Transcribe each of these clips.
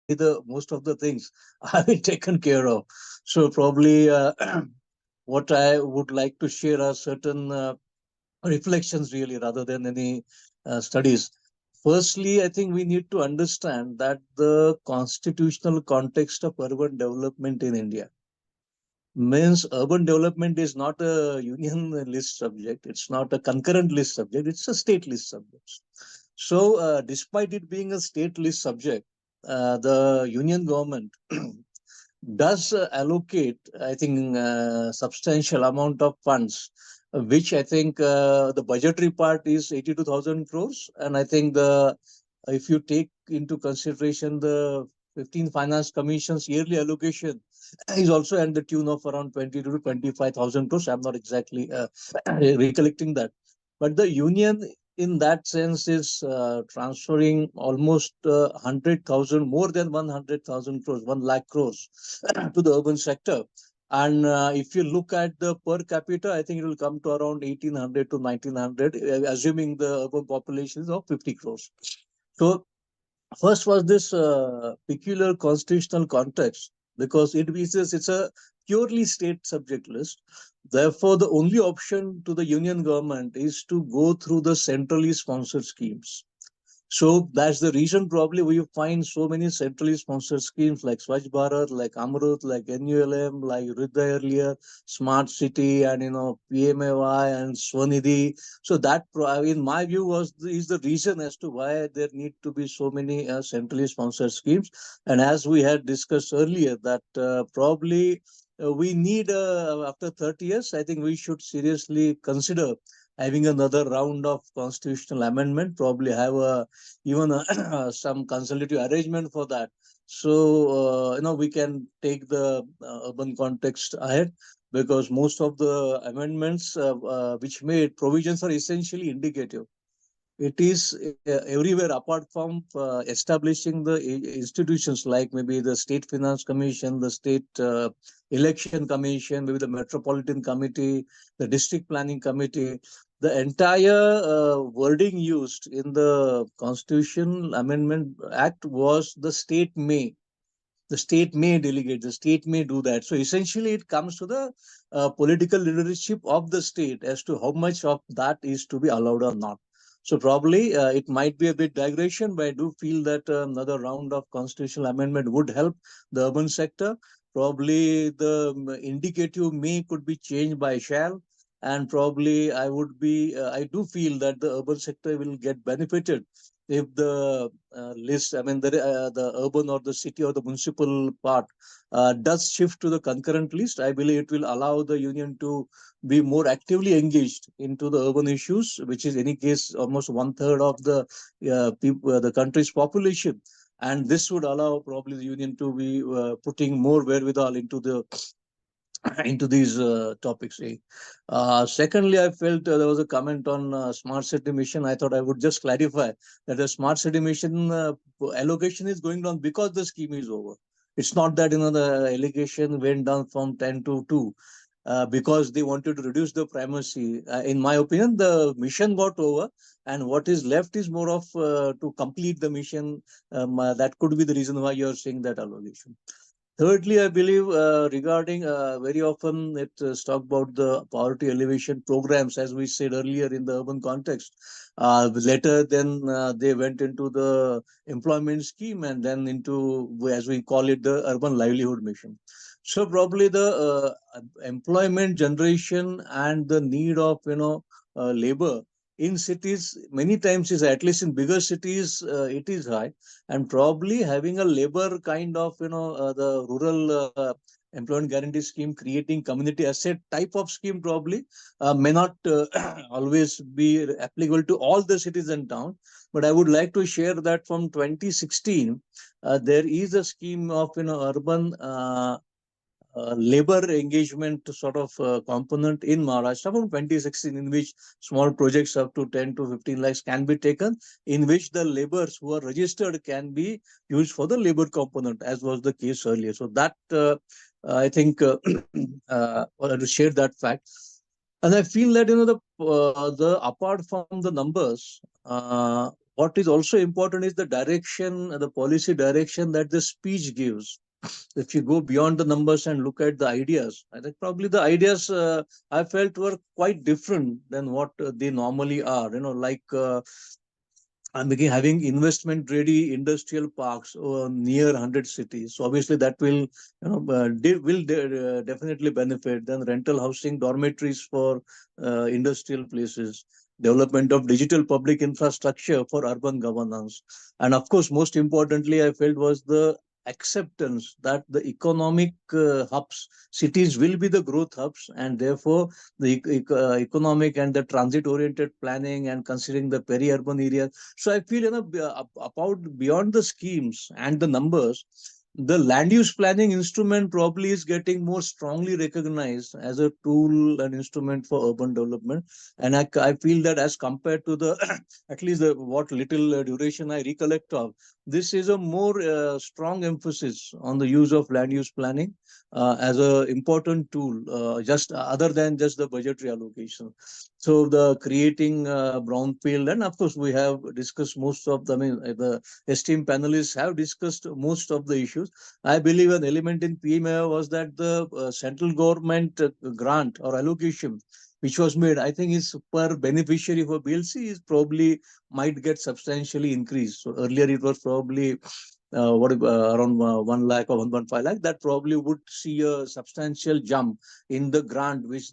the most of the things have been taken care of. So probably what I would like to share are certain reflections really rather than any studies. Firstly, I think we need to understand that the constitutional context of urban development in India means urban development is not a union list subject, it's not a concurrent list subject, it's a state list subject. So, despite it being a state list subject, the union government does allocate, I think, substantial amount of funds, which I think the budgetary part is 82,000 crores, and I think the if you take into consideration the 15 finance commissions yearly allocation is also at the tune of around 20 to 25,000 crores. I'm not exactly recollecting that, but the union in that sense is transferring almost 100,000, more than 100,000 crores, 1 lakh crores to the urban sector. And if you look at the per capita, I think it will come to around 1800 to 1900, assuming the urban population is of 50 crores. So first was this peculiar constitutional context because it's a purely state subject list. Therefore, the only option to the union government is to go through the centrally sponsored schemes. So that's the reason probably we find so many centrally sponsored schemes like Swachh Bharat, like Amrut, like NULM, like Hriday earlier, Smart City, and PMAY and Swanidhi. So that, in my view, is the reason as to why there need to be so many centrally sponsored schemes. And as we had discussed earlier, that probably we need after 30 years, I think we should seriously consider having another round of constitutional amendment, probably have even some consultative arrangement for that. So, we can take the urban context ahead because most of the amendments which made provisions are essentially indicative. It is everywhere apart from establishing the institutions like maybe the State Finance Commission, the State Election Commission, maybe the Metropolitan Committee, the District Planning Committee. The entire wording used in the Constitution Amendment Act was the state may delegate, the state may do that. So essentially, it comes to the political leadership of the state as to how much of that is to be allowed or not. So probably it might be a bit digression, but I do feel that another round of constitutional amendment would help the urban sector. Probably the indicative may could be changed by shall, and probably I do feel that the urban sector will get benefited if the list, I mean, the urban or the city or the municipal part does shift to the concurrent list, I believe it will allow the union to be more actively engaged into the urban issues, which is, in any case, almost one third of the the country's population. And this would allow probably the union to be putting more wherewithal into the into these topics. Secondly, I felt there was a comment on smart city mission. I thought I would just clarify that the smart city mission allocation is going down because the scheme is over. It's not that the allocation went down from 10 to 2 because they wanted to reduce the primacy. In my opinion, the mission got over, and what is left is more of to complete the mission. That could be the reason why you're saying that allocation. Thirdly, I believe regarding very often it talked about the poverty elevation programs, as we said earlier in the urban context. Later, then they went into the employment scheme and then into, as we call it, the urban livelihood mission. So probably the employment generation and the need of labor in cities many times is, at least in bigger cities, it is high, and probably having a labor kind of the rural employment guarantee scheme, creating community asset type of scheme, probably may not always be applicable to all the cities and towns. But I would like to share that from 2016 there is a scheme of urban labor engagement sort of component in Maharashtra from 2016, in which small projects up to 10 to 15 lakhs can be taken, in which the laborers who are registered can be used for the labor component, as was the case earlier. So that I think to share that fact. And I feel that the apart from the numbers, what is also important is the direction, the policy direction that the speech gives. If you go beyond the numbers and look at the ideas, I think probably the ideas I felt were quite different than what they normally are. Like I'm making having investment ready industrial parks near 100 cities. So obviously that will definitely benefit. Then rental housing dormitories for industrial places, development of digital public infrastructure for urban governance, and of course most importantly I felt was the acceptance that the economic hubs, cities will be the growth hubs, and therefore the economic and the transit oriented planning and considering the peri-urban areas. So I feel, about beyond the schemes and the numbers, the land use planning instrument probably is getting more strongly recognized as a tool and instrument for urban development. And I feel that as compared to the at least the what little duration I recollect of, this is a more strong emphasis on the use of land use planning as a important tool, just other than just the budgetary allocation. So the creating brownfield, and of course we have discussed most of them. I mean, the esteemed panelists have discussed most of the issues. I believe an element in PMA was that the central government grant or allocation which was made, I think is per beneficiary for BLC is probably might get substantially increased. So earlier it was probably around 1 lakh or 1.5 lakh. That probably would see a substantial jump in the grant which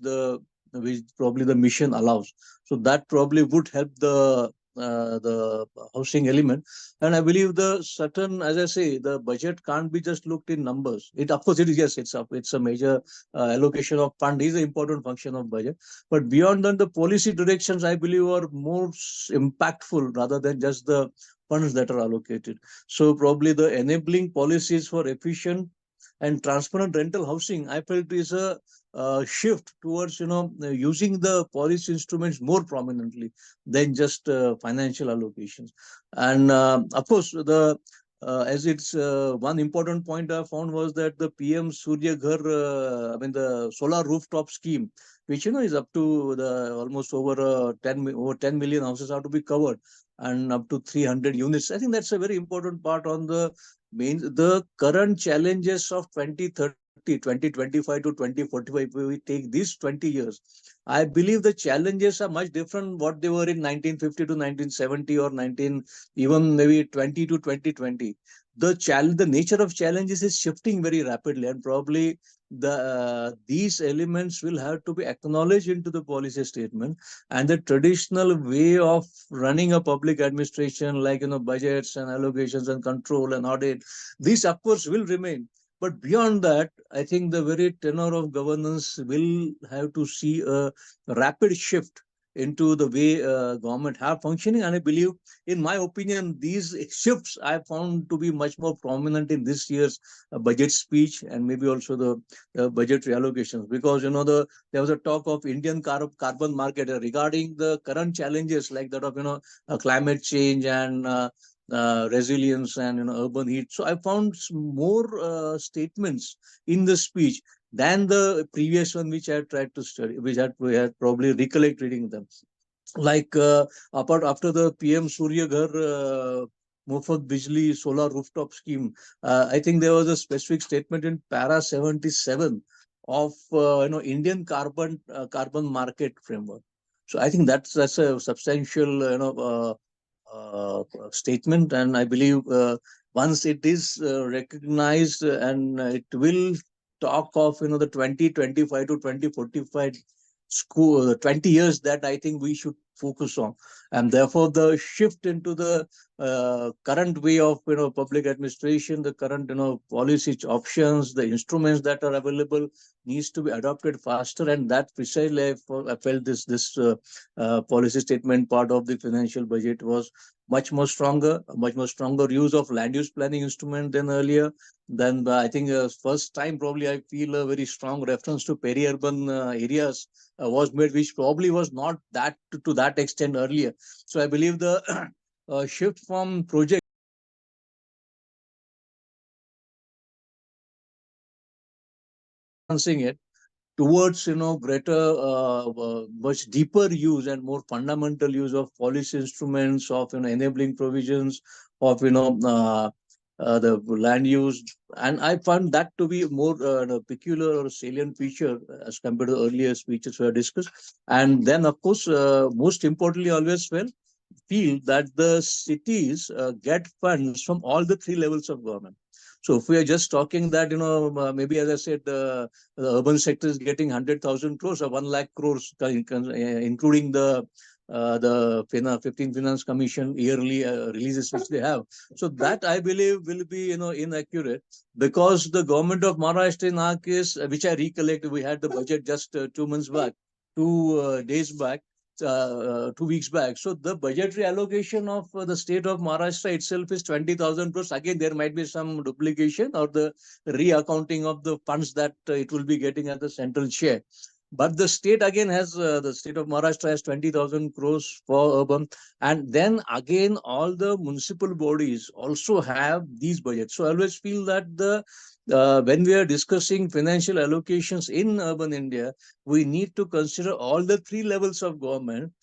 probably the mission allows. So that probably would help the housing element. And I believe the certain, as I say, the budget can't be just looked in numbers. It of course it is, yes, it's a major allocation of fund is an important function of budget. But beyond that, the policy directions I believe are more impactful rather than just the funds that are allocated. So probably the enabling policies for efficient and transparent rental housing, I felt is a shift towards using the policy instruments more prominently than just financial allocations. And of course the as it's one important point I found was that the PM Surya Ghar, I mean the solar rooftop scheme, which is up to the almost over 10 million houses are to be covered, and up to 300 units. I think that's a very important part on the current challenges of 2030, 2025 to 2045. If we take these 20 years, I believe the challenges are much different what they were in 1950 to 1970 or 19, even maybe 20 to 2020. The nature of challenges is shifting very rapidly, and probably these elements will have to be acknowledged into the policy statement. And the traditional way of running a public administration, like budgets and allocations and control and audit, these of course will remain. But beyond that, I think the very tenor of governance will have to see a rapid shift into the way government have functioning. And I believe, in my opinion, these shifts I found to be much more prominent in this year's budget speech, and maybe also the budgetary allocations, because there was a talk of Indian carbon market regarding the current challenges like that of climate change and resilience and urban heat. So I found more statements in the speech than the previous one which I had tried to study, which we had probably recollect reading them. Like apart after the PM Surya Ghar Mufat Bijli solar rooftop scheme, I think there was a specific statement in para 77 of Indian carbon market framework. So I think that's a substantial statement, and I believe once it is recognized, and it will talk of the 2025 to 2045 school 20 years that I think we should focus on. And therefore the shift into the current way of public administration, the current policy options, the instruments that are available needs to be adopted faster. And that precisely I felt this policy statement part of the financial budget was much more stronger use of land use planning instrument than earlier. Then I think first time probably I feel a very strong reference to peri-urban areas was made, which probably was not that to that extent earlier. So I believe the shift from project it towards greater much deeper use and more fundamental use of policy instruments, of enabling provisions, of the land use. And I found that to be more peculiar or salient feature as compared to earlier speeches we have discussed. And then of course most importantly always feel that the cities get funds from all the three levels of government. So if we are just talking that, maybe as I said, the urban sector is getting 100,000 crores or 1 lakh crores, including the 15 Finance Commission yearly releases which they have. So that I believe will be, inaccurate, because the government of Maharashtra in our case, which I recollect, we had the budget just 2 months back, 2 days back, 2 weeks back. So the budgetary allocation of the state of Maharashtra itself is 20,000 crores. Again, there might be some duplication or the reaccounting of the funds that it will be getting at the central share. But the state again has, the state of Maharashtra has 20,000 crores for urban. And then again, all the municipal bodies also have these budgets. So I always feel that when we are discussing financial allocations in urban India, we need to consider all the three levels of government.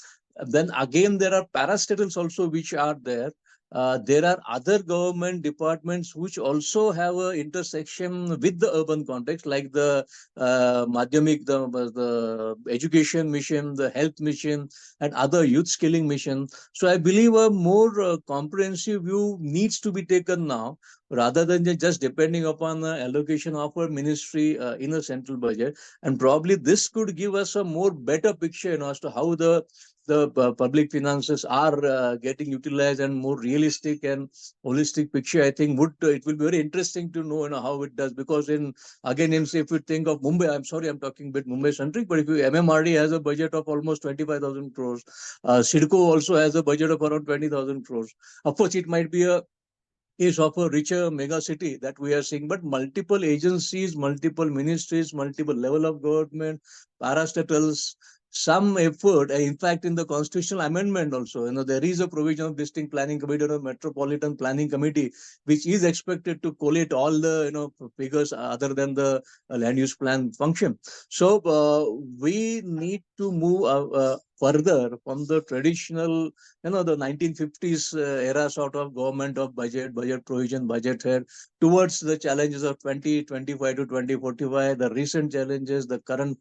Then again, there are parastatals also which are there. There are other government departments which also have an intersection with the urban context, like the Madhyamik, the education mission, the health mission, and other youth skilling mission. So I believe a more comprehensive view needs to be taken now, rather than just depending upon the allocation of our ministry in a central budget. And probably this could give us a more better picture, as to how the public finances are getting utilized, and more realistic and holistic picture. I think it will be very interesting to know, how it does, because if you think of Mumbai, I'm sorry, I'm talking a bit Mumbai centric, but if MMRD has a budget of almost 25,000 crores, CIDCO also has a budget of around 20,000 crores. Of course, it might be a case of a richer mega city that we are seeing, but multiple agencies, multiple ministries, multiple level of government, parastatals, some effort. In fact, in the constitutional amendment also, there is a provision of distinct planning committee or metropolitan planning committee, which is expected to collate all the figures other than the land use plan function. So we need to move further from the traditional, the 1950s era sort of government of budget provision, budget head, towards the challenges of 2025 to 2045, the recent challenges, the current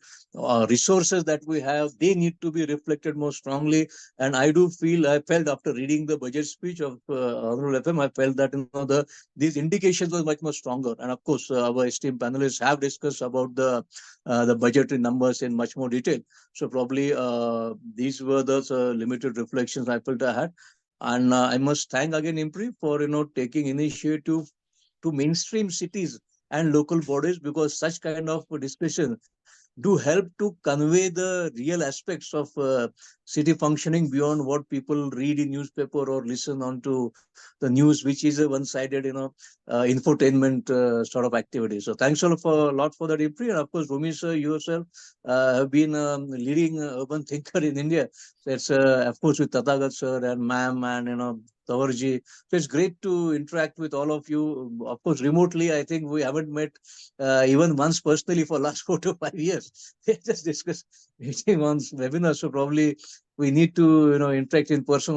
resources that we have, they need to be reflected more strongly. And I felt after reading the budget speech of Honorable FM, I felt that these indications were much more stronger. And of course, our esteemed panelists have discussed about the budgetary numbers in much more detail. So probably these were the limited reflections I felt I had. And I must thank again IMPRI for taking initiative to mainstream cities and local bodies, because such kind of discussion do help to convey the real aspects of city functioning beyond what people read in newspaper or listen on to the news, which is a one-sided, infotainment sort of activity. So thanks a lot for that, Ipri. And of course, Rumi sir, you yourself have been leading urban thinker in India. So it's of course with Tathagat sir and ma'am and Tawarji. So it's great to interact with all of you. Of course, remotely, I think we haven't met even once personally for last 4 to 5 years. We just discussed meeting on webinar. So probably we need to, interact in person